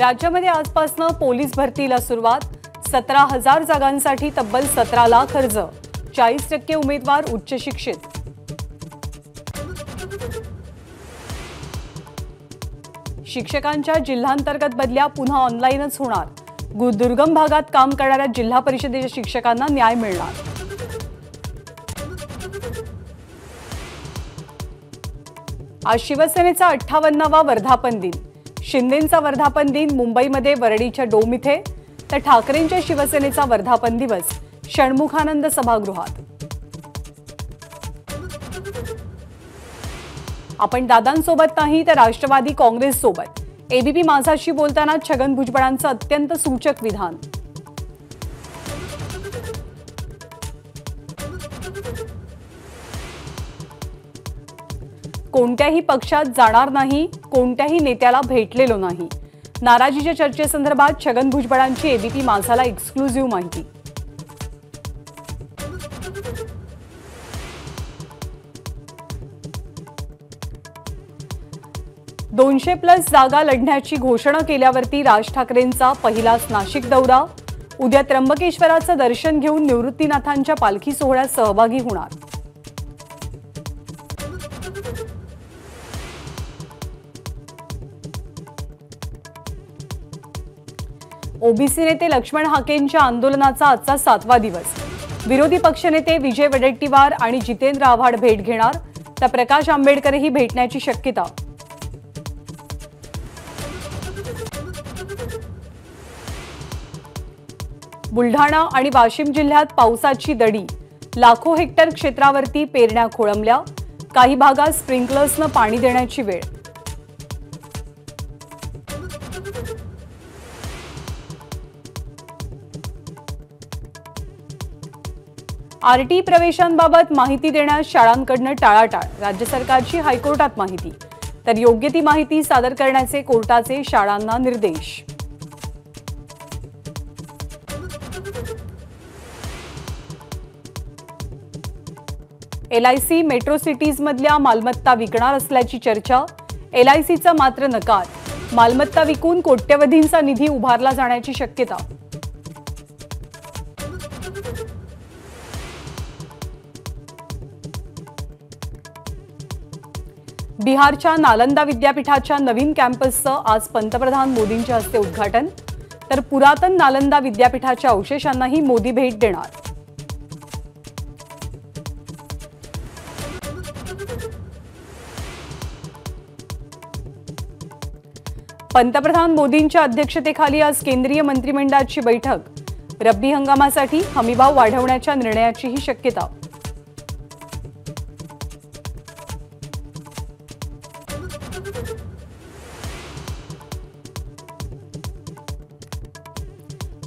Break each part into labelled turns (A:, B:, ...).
A: राज्यामध्ये आजपासून पोलीस भरतीला सुरुवात। 17,000 जागांसाठी तब्बल 17 लाख अर्ज। 40% उमेदवार उच्च शिक्षित। शिक्षकांच्या जिल्हांतर्गत बदल्या पुन्हा ऑनलाईनच होणार। दुर्गम भागात काम करणाऱ्या जिल्हा परिषदेच्या शिक्षकांना न्याय मिळणार। आज शिवसेनेचा 58वा वर्धापन दिन। शिंदेंचा वर्धापन दिन मुंबईमध्ये वरळीच्या डोम इथे, तर ठाकरेंच्या शिवसेनेचा वर्धापन दिवस षण्मुखानंद सभागृहात। आपण दादांसोबत नाही तर राष्ट्रवादी काँग्रेस सोबत। एबीपी माझाशी बोलताना छगन भुजबळांचं अत्यंत सूचक विधान। कोणत्याही पक्षात जाणार नाही, कोणत्याही नेत्याला भेटलेलो नाही। नाराजीच्या चर्चेसंदर्भात छगन भुजबळांची एबीपी माझाला एक्सक्लुझिव्ह माहिती। $200+ जागा लढण्याची घोषणा केल्यावरती राज ठाकरेंचा पहिलाच नाशिक दौरा। उद्या त्र्यंबकेश्वराचं दर्शन घेऊन निवृत्तीनाथांच्या पालखी सोहळ्यात सहभागी होणार। ओबीसी नेते लक्ष्मण हाकेंच्या आंदोलनाचा आजचा 7वा दिवस। विरोधी पक्षनेते विजय वडेट्टीवार आणि जितेंद्र आव्हाड भेट घेणार, तर प्रकाश आंबेडकरही भेटण्याची शक्यता। बुलढाणा आणि वाशिम जिल्ह्यात पावसाची दडी। लाखो हेक्टर क्षेत्रावरती पेरण्या खोळंबल्या। काही भागात स्प्रिंकलर्सनं पाणी देण्याची वेळ। आरटी प्रवेशांबाबत माहिती देण्यास शाळांकडून टाळाटाळ। राज्य सरकारची हायकोर्टात माहिती, तर योग्य ती माहिती सादर करण्याचे कोर्टाचे शाळांना निर्देश। LIC मेट्रो सिटीजमधल्या मालमत्ता विकणार असल्याची चर्चा। LICचा मात्र नकार। मालमत्ता विकून कोट्यवधींचा निधी उभारला जाण्याची शक्यता। बिहारच्या नालंदा विद्यापीठाच्या नवीन कॅम्पसचं आज पंतप्रधान मोदींच्या हस्ते उद्घाटन, तर पुरातन नालंदा विद्यापीठाच्या अवशेषांनाही मोदी भेट देणार। पंतप्रधान मोदींच्या अध्यक्षतेखाली आज केंद्रीय मंत्रिमंडळाची बैठक। रब्बी हंगामासाठी हमीभाव वाढवण्याच्या निर्णयाचीही शक्यता।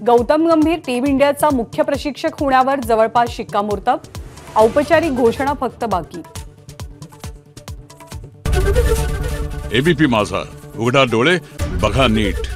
A: गौतम गंभीर टीम इंडियाचा मुख्य प्रशिक्षक होण्यावर जवळपास शिक्कामोर्तब। औपचारिक घोषणा फक्त बाकी।
B: एबीपी माझा, उघडा डोळे बघा नीट।